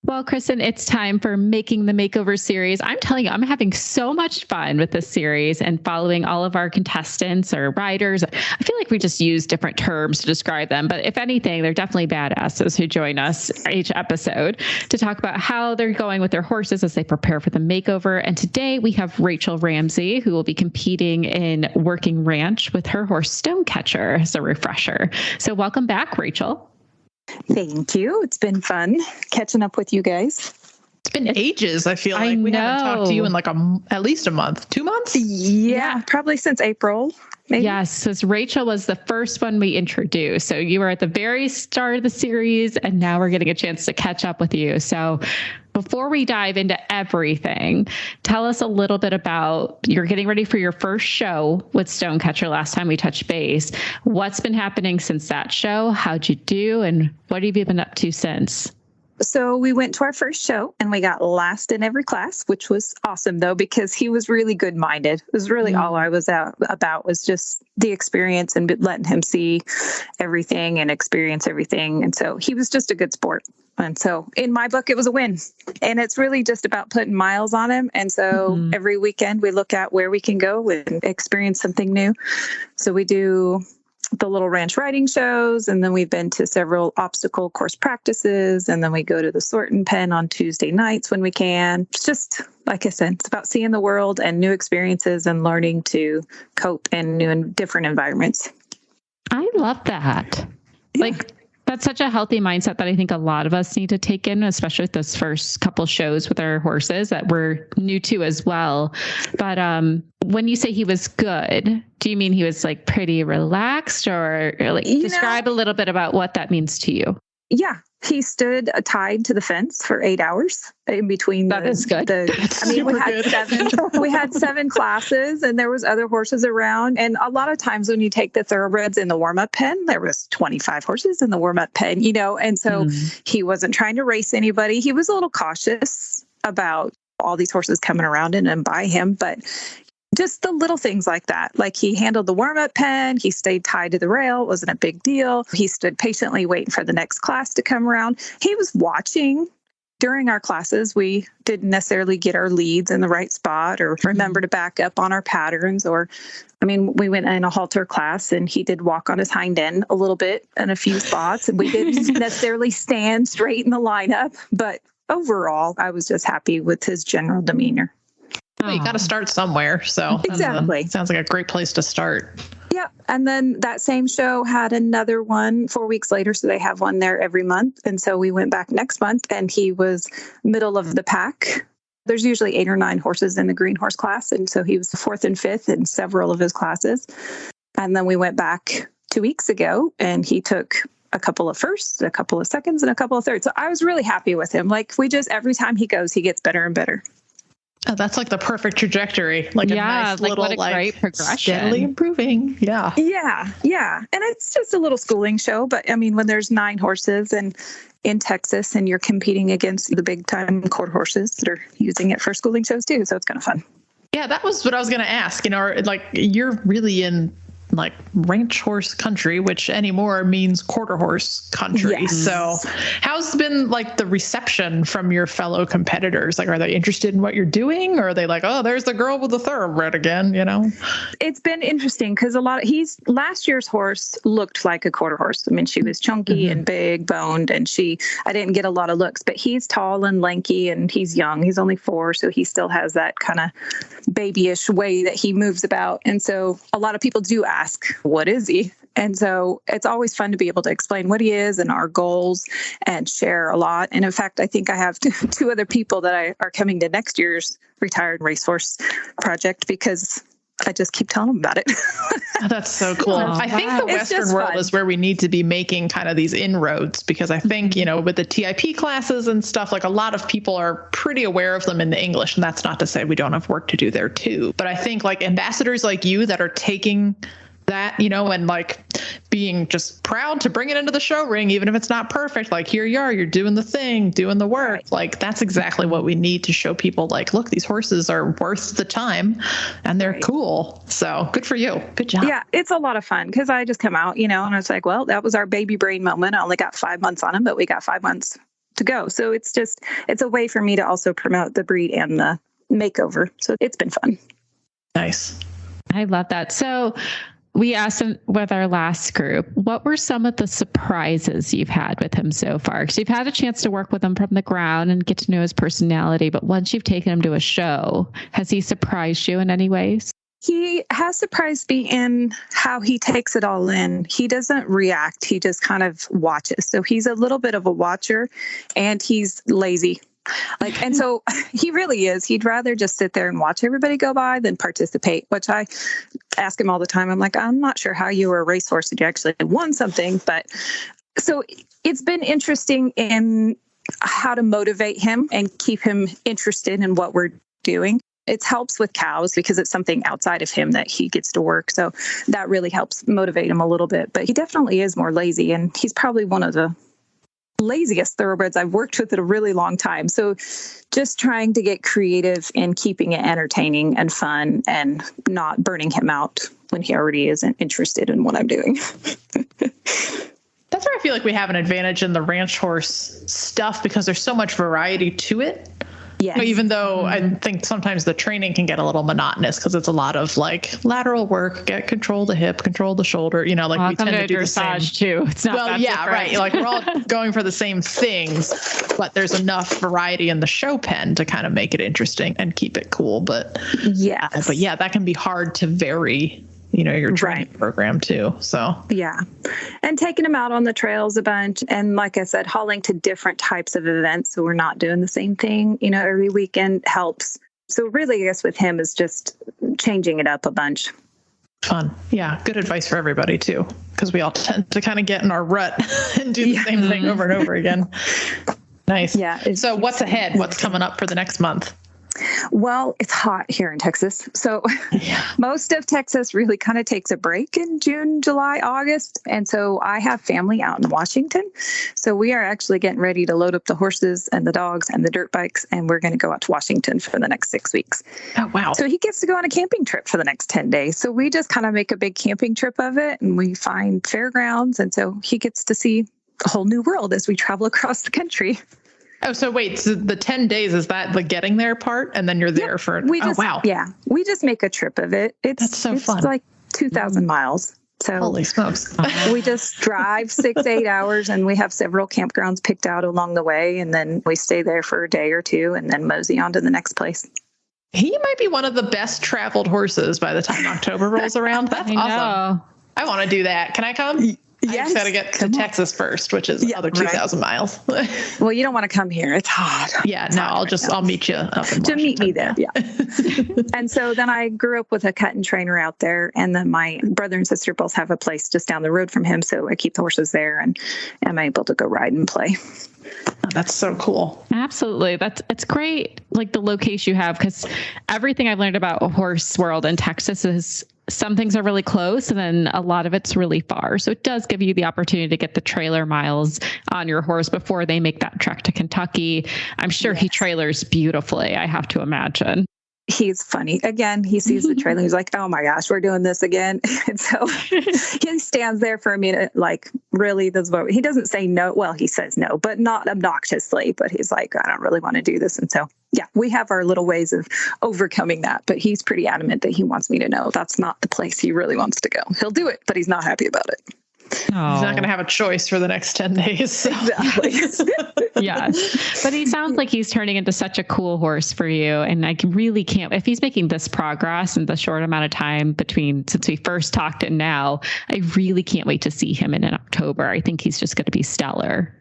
Well, Kristen, it's time for Making the Makeover series. I'm telling you, I'm having so much fun with this series and following all of our contestants or riders. I feel like we just use different terms to describe them, but if anything, they're definitely badasses who join us each episode to talk about how they're going with their horses as they prepare for the makeover. And today we have Rachel Ramsey, who will be competing in Working Ranch with her horse Stonecatcher as a refresher. So welcome back, Rachel. Thank you. It's been fun catching up with you guys. It's been ages, I feel like. I We haven't talked to you know. in like at least a month. 2 months? Yeah, probably since April. Maybe. Yes, so Rachel was the first one we introduced. So you were at the very start of the series, and now we're getting a chance to catch up with you. So before we dive into everything, tell us a little bit about, you're getting ready for your first show with Stonecatcher last time we touched base. What's been happening since that show? How'd you do? And what have you been up to since? So we went to our first show and we got last in every class, which was awesome though, because he was really good minded. It was really all I was out about was just the experience and letting him see everything and experience everything. And so he was just a good sport. And so in my book, it was a win. And it's really just about putting miles on him. And so every weekend we look at where we can go and experience something new. So we do the little ranch riding shows, and then we've been to several obstacle course practices, and then we go to the sorting pen on Tuesday nights when we can. It's just, like I said, it's about seeing the world and new experiences and learning to cope in new and different environments. I love that. Like, that's such a healthy mindset that I think a lot of us need to take in, especially with those first couple shows with our horses that we're new to as well. But when you say he was good, do you mean he was like pretty relaxed, or like describe a little bit about what that means to you? Yeah, he stood tied to the fence for 8 hours in between. That is good. We had 7 classes, and there was other horses around. And a lot of times when you take the thoroughbreds in the warm-up pen, there was 25 horses in the warm-up pen, you know, and so he wasn't trying to race anybody. He was a little cautious about all these horses coming around and by him, but just the little things like that. Like he handled the warm-up pen. He stayed tied to the rail. It wasn't a big deal. He stood patiently waiting for the next class to come around. He was watching. During our classes, we didn't necessarily get our leads in the right spot or remember to back up on our patterns. We went in a halter class and he did walk on his hind end a little bit in a few spots. And we didn't necessarily stand straight in the lineup. But overall, I was just happy with his general demeanor. Well, you got to start somewhere. So exactly. Sounds like a great place to start. Yeah. And then that same show had another one 4 weeks later. So they have one there every month. And so we went back next month and he was middle of the pack. There's usually 8 or 9 horses in the green horse class. And so he was 4th and 5th in several of his classes. And then we went back 2 weeks ago and he took a couple of firsts, a couple of seconds, and a couple of thirds. So I was really happy with him. Like every time he goes, he gets better and better. Oh, that's like the perfect trajectory. Like a nice little, what a great progression. Steadily improving. Yeah. Yeah. And it's just a little schooling show. But I mean, when there's 9 horses and in Texas and you're competing against the big time quarter horses that are using it for schooling shows too. So it's kind of fun. Yeah, that was what I was going to ask. Like you're really in like ranch horse country, which anymore means quarter horse country. Yes. So how's been like the reception from your fellow competitors? Like, are they interested in what you're doing, or are they like, oh, there's the girl with the thoroughbred again, It's been interesting because last year's horse looked like a quarter horse. I mean, she was chunky and big boned, and I didn't get a lot of looks, but he's tall and lanky and he's young. He's only 4. So he still has that kind of babyish way that he moves about. And so a lot of people do ask, what is he? And so it's always fun to be able to explain what he is and our goals and share a lot. And in fact, I think I have 2 other people that are coming to next year's Retired Racehorse project because I just keep telling them about it. Oh, that's so cool. I think the Western world is where we need to be making kind of these inroads, because I think, with the TIP classes and stuff, like a lot of people are pretty aware of them in the English. And that's not to say we don't have work to do there too. But I think like ambassadors like you that are taking that, and like being just proud to bring it into the show ring, even if it's not perfect, like here you are, you're doing the thing, doing the work. Right. Like that's exactly what we need to show people, like, look, these horses are worth the time and they're cool. So good for you. Good job. Yeah, it's a lot of fun because I just come out, and I was like, well, that was our baby brain moment. I only got 5 months on him, but we got 5 months to go. So it's a way for me to also promote the breed and the makeover. So it's been fun. Nice. I love that. So we asked him with our last group, what were some of the surprises you've had with him so far? Because you've had a chance to work with him from the ground and get to know his personality. But once you've taken him to a show, has he surprised you in any ways? He has surprised me in how he takes it all in. He doesn't react. He just kind of watches. So he's a little bit of a watcher and he's lazy. And so he really is. He'd rather just sit there and watch everybody go by than participate, which I ask him all the time. I'm like, I'm not sure how you were a racehorse if you actually won something. But so it's been interesting in how to motivate him and keep him interested in what we're doing. It helps with cows because it's something outside of him that he gets to work. So that really helps motivate him a little bit. But he definitely is more lazy, and he's probably one of the laziest thoroughbreds I've worked with in a really long time. So just trying to get creative in keeping it entertaining and fun and not burning him out when he already isn't interested in what I'm doing. That's where I feel like we have an advantage in the ranch horse stuff because there's so much variety to it. Yes. Even though I think sometimes the training can get a little monotonous because it's a lot of like lateral work, control the hip, control the shoulder, we tend to do dressage too. It's not that different. Right. Like we're all going for the same things, but there's enough variety in the show pen to kind of make it interesting and keep it cool. But yeah, that can be hard to vary, your training program too. So yeah. And taking them out on the trails a bunch. And like I said, hauling to different types of events. So we're not doing the same thing, every weekend helps. So really, I guess with him is just changing it up a bunch. Fun. Yeah. Good advice for everybody too, because we all tend to kind of get in our rut and do the same thing over and over again. Nice. Yeah. So what's ahead? What's coming up for the next month? Well, it's hot here in Texas. So most of Texas really kind of takes a break in June, July, August. And so I have family out in Washington. So we are actually getting ready to load up the horses and the dogs and the dirt bikes. And we're going to go out to Washington for the next 6 weeks. Oh, wow. So he gets to go on a camping trip for the next 10 days. So we just kind of make a big camping trip of it. And we find fairgrounds. And so he gets to see a whole new world as we travel across the country. Oh, so wait, so the 10 days, is that the getting there part? And then you're there for, wow. Yeah, we just make a trip of it. That's so fun. It's like 2,000 miles. So holy smokes. We just drive 6-8 hours and we have several campgrounds picked out along the way. And then we stay there for a day or two and then mosey on to the next place. He might be one of the best traveled horses by the time October rolls around. That's awesome. I want to do that. Can I come? I just got to get to Texas first, which is another 2,000 miles. Well, you don't want to come here. It's hot. Yeah, no, I'll meet you up in to meet me there. Yeah. And so then I grew up with a cut and trainer out there. And then my brother and sister both have a place just down the road from him. So I keep the horses there and am able to go ride and play. Oh, that's so cool. Absolutely. It's great. Like the location you have, because everything I've learned about horse world in Texas is some things are really close and then a lot of it's really far. So it does give you the opportunity to get the trailer miles on your horse before they make that trek to Kentucky. I'm sure he trailers beautifully, I have to imagine. He's funny. Again, he sees the trailer. He's like, oh my gosh, we're doing this again. And so he stands there for a minute, like, really, this is what he doesn't say no. Well, he says no, but not obnoxiously, but he's like, I don't really want to do this. And so, yeah, we have our little ways of overcoming that, but he's pretty adamant that he wants me to know that's not the place he really wants to go. He'll do it, but he's not happy about it. Oh. He's not going to have a choice for the next 10 days. So. Exactly. Yes. But he sounds like he's turning into such a cool horse for you. And I really can't, if he's making this progress in the short amount of time since we first talked and now, I really can't wait to see him in October. I think he's just going to be stellar.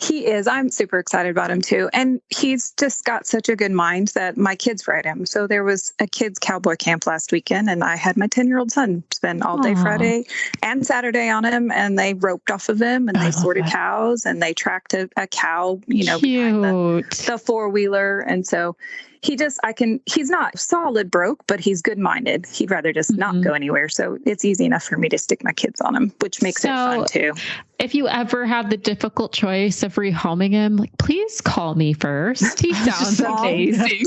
He is. I'm super excited about him too. And he's just got such a good mind that my kids ride him. So there was a kids cowboy camp last weekend and I had my 10-year-old son spend all day Friday and Saturday on him, and they roped off of him and they sorted cows and they tracked a cow, behind the four-wheeler. And so he's not solid broke, but he's good minded. He'd rather just not go anywhere. So it's easy enough for me to stick my kids on him, which makes it fun too. If you ever have the difficult choice of rehoming him, please call me first. He sounds amazing.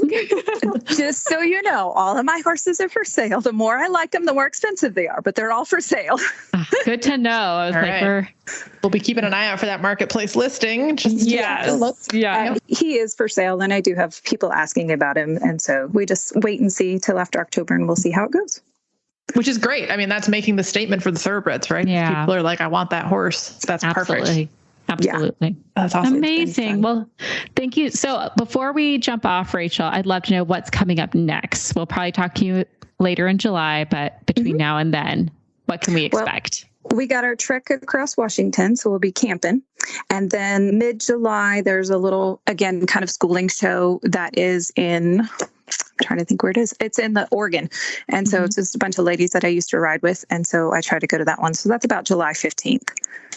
Just so you know, all of my horses are for sale. The more I like them, the more expensive they are, but they're all for sale. Good to know. I was right. We'll be keeping an eye out for that marketplace listing. He is for sale, and I do have people asking about him. And so we just wait and see till after October, and we'll see how it goes. Which is great. I mean, that's making the statement for the thoroughbreds, right? Yeah. People are like, I want that horse. That's perfect. Absolutely. Yeah. That's awesome. Amazing. Well, thank you. So before we jump off, Rachel, I'd love to know what's coming up next. We'll probably talk to you later in July, but between now and then, what can we expect? Well, we got our trek across Washington, so we'll be camping. And then mid-July, there's a little, again, kind of schooling show that is in, I'm trying to think where it is. It's in the Oregon. And so it's just a bunch of ladies that I used to ride with. And so I try to go to that one. So that's about July 15th.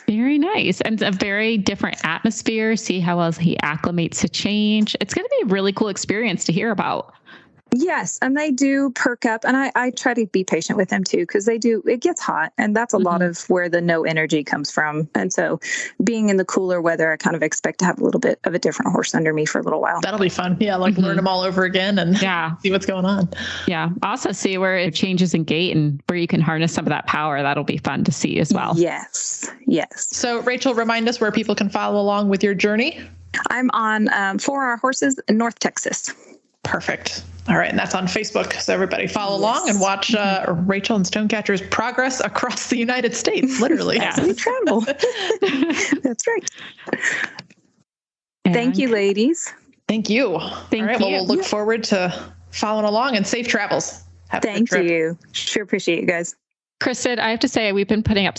Very nice. And a very different atmosphere. See how well he acclimates to change. It's going to be a really cool experience to hear about. Yes. And they do perk up. And I try to be patient with them too, because it gets hot. And that's a lot of where the no energy comes from. And so being in the cooler weather, I kind of expect to have a little bit of a different horse under me for a little while. That'll be fun. Yeah. Learn them all over again and see what's going on. Yeah. Also see where it changes in gait and where you can harness some of that power. That'll be fun to see as well. Yes. So Rachel, remind us where people can follow along with your journey. I'm on 4 Hour Horses in North Texas. Perfect. All right. And that's on Facebook. So everybody follow along and watch Rachel and Stonecatcher's progress across the United States, literally. As we travel. That's right. Thank you, ladies. Thank you. Thank you. Well, we'll look forward to following along and safe travels. Thank you. Sure appreciate you guys. Kristen, I have to say, we've been putting up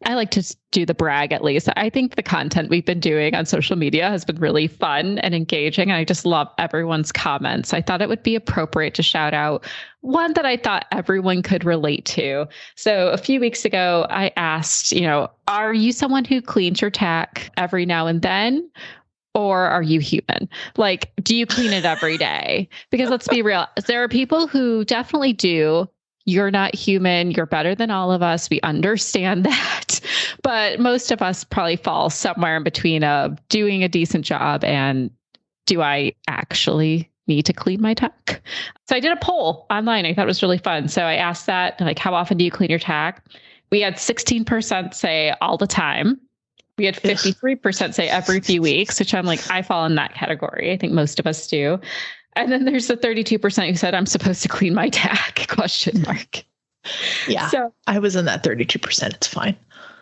I like to do the brag at least. I think the content we've been doing on social media has been really fun and engaging. And I just love everyone's comments. I thought it would be appropriate to shout out one that I thought everyone could relate to. So a few weeks ago, I asked, are you someone who cleans your tack every now and then? Or are you human? Like, do you clean it every day? Because let's be real, there are people who definitely do. You're not human. You're better than all of us. We understand that. But most of us probably fall somewhere in between doing a decent job and do I actually need to clean my tack? So I did a poll online. I thought it was really fun. So I asked that, how often do you clean your tack? We had 16% say all the time. We had 53% say every few weeks, which I fall in that category. I think most of us do. And then there's the 32% who said, I'm supposed to clean my tack, ? Yeah. So I was in that 32%. It's fine.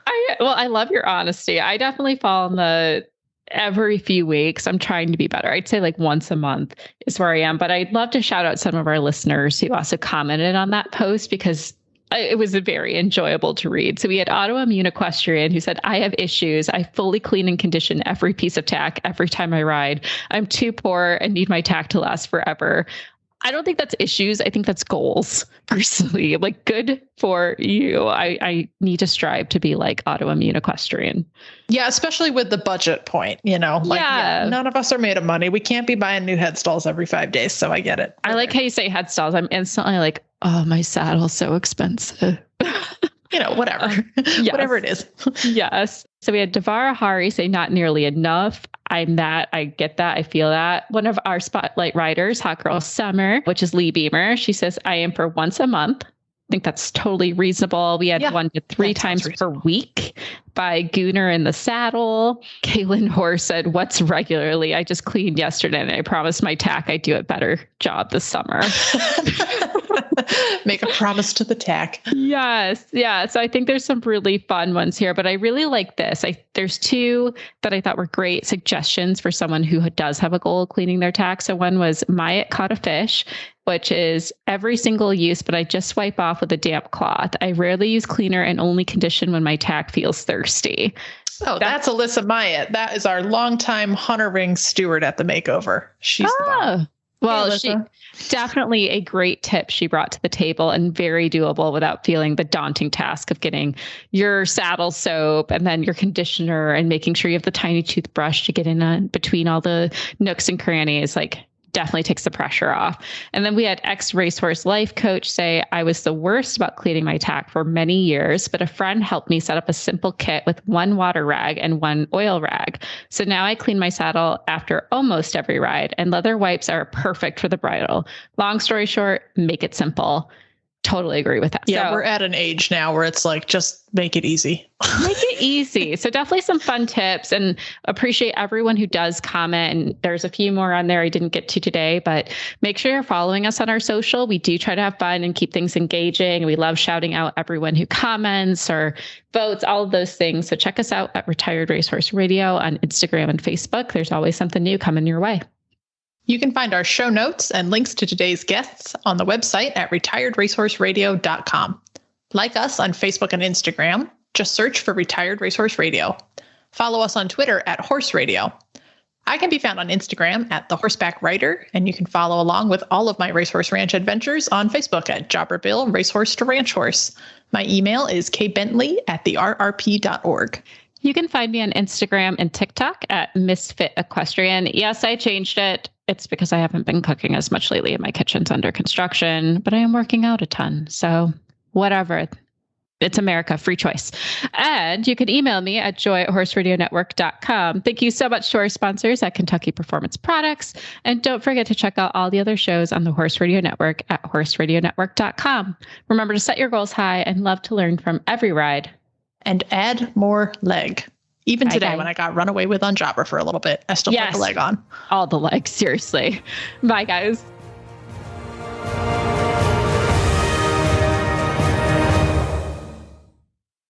I love your honesty. I definitely fall in the every few weeks. I'm trying to be better. I'd say once a month is where I am. But I'd love to shout out some of our listeners who also commented on that post because it was very enjoyable to read. So we had Autoimmune Equestrian who said, I have issues. I fully clean and condition every piece of tack every time I ride. I'm too poor and need my tack to last forever. I don't think that's issues. I think that's goals, personally. Like, good for you. I need to strive to be like Autoimmune Equestrian. Yeah, especially with the budget point, none of us are made of money. We can't be buying new head stalls every 5 days. So I get it. I like how you say head stalls. I'm instantly like, oh, my saddle's so expensive. Whatever. Yes. Whatever it is. Yes. So we had Devara Hari say not nearly enough. I'm that. I get that. I feel that. One of our spotlight riders, Hot Girl Summer, which is Lee Beamer, she says, I am for once a month. I think that's totally reasonable. We had 1 to 3 times per week by Gooner in the Saddle. Kaylin Hoare said, what's regularly? I just cleaned yesterday and I promised my tack I'd do a better job this summer. Make a promise to the tack. Yes. Yeah. So I think there's some really fun ones here, but I really like this. There's 2 that I thought were great suggestions for someone who does have a goal of cleaning their tack. So one was Myatt Caught a Fish, which is every single use, but I just wipe off with a damp cloth. I rarely use cleaner and only condition when my tack feels thirsty. Oh, that's Alyssa Myatt. That is our longtime Hunter Ring steward at the makeover. She's the bomb. Well, hey, she definitely a great tip she brought to the table and very doable without feeling the daunting task of getting your saddle soap and then your conditioner and making sure you have the tiny toothbrush to get in between all the nooks and crannies. Like, definitely takes the pressure off. And then we had ex-racehorse life coach say, I was the worst about cleaning my tack for many years, but a friend helped me set up a simple kit with 1 water rag and 1 oil rag. So now I clean my saddle after almost every ride, and leather wipes are perfect for the bridle. Long story short, make it simple. Totally agree with that. Yeah, we're at an age now where it's like, just make it easy. Make it easy. So definitely some fun tips, and appreciate everyone who does comment. And there's a few more on there I didn't get to today, but make sure you're following us on our social. We do try to have fun and keep things engaging. We love shouting out everyone who comments or votes, all of those things. So check us out at Retired Racehorse Radio on Instagram and Facebook. There's always something new coming your way. You can find our show notes and links to today's guests on the website at retiredracehorseradio.com. Like us on Facebook and Instagram, just search for Retired Racehorse Radio. Follow us on Twitter at Horse Radio. I can be found on Instagram at The Horseback Writer, and you can follow along with all of my Racehorse Ranch adventures on Facebook at Jobber Bill Racehorse to Ranch Horse. My email is kbentley@therrp.org. You can find me on Instagram and TikTok at Misfit Equestrian. Yes, I changed it. It's because I haven't been cooking as much lately and my kitchen's under construction, but I am working out a ton. So whatever. It's America, free choice. And you can email me at joy@horseradionetwork.com. Thank you so much to our sponsors at Kentucky Performance Products. And don't forget to check out all the other shows on the Horse Radio Network at horseradionetwork.com. Remember to set your goals high and love to learn from every ride. And add more leg. Even today, when I got run away with on Jobber for a little bit, I still put the leg on. All the legs, seriously. Bye, guys.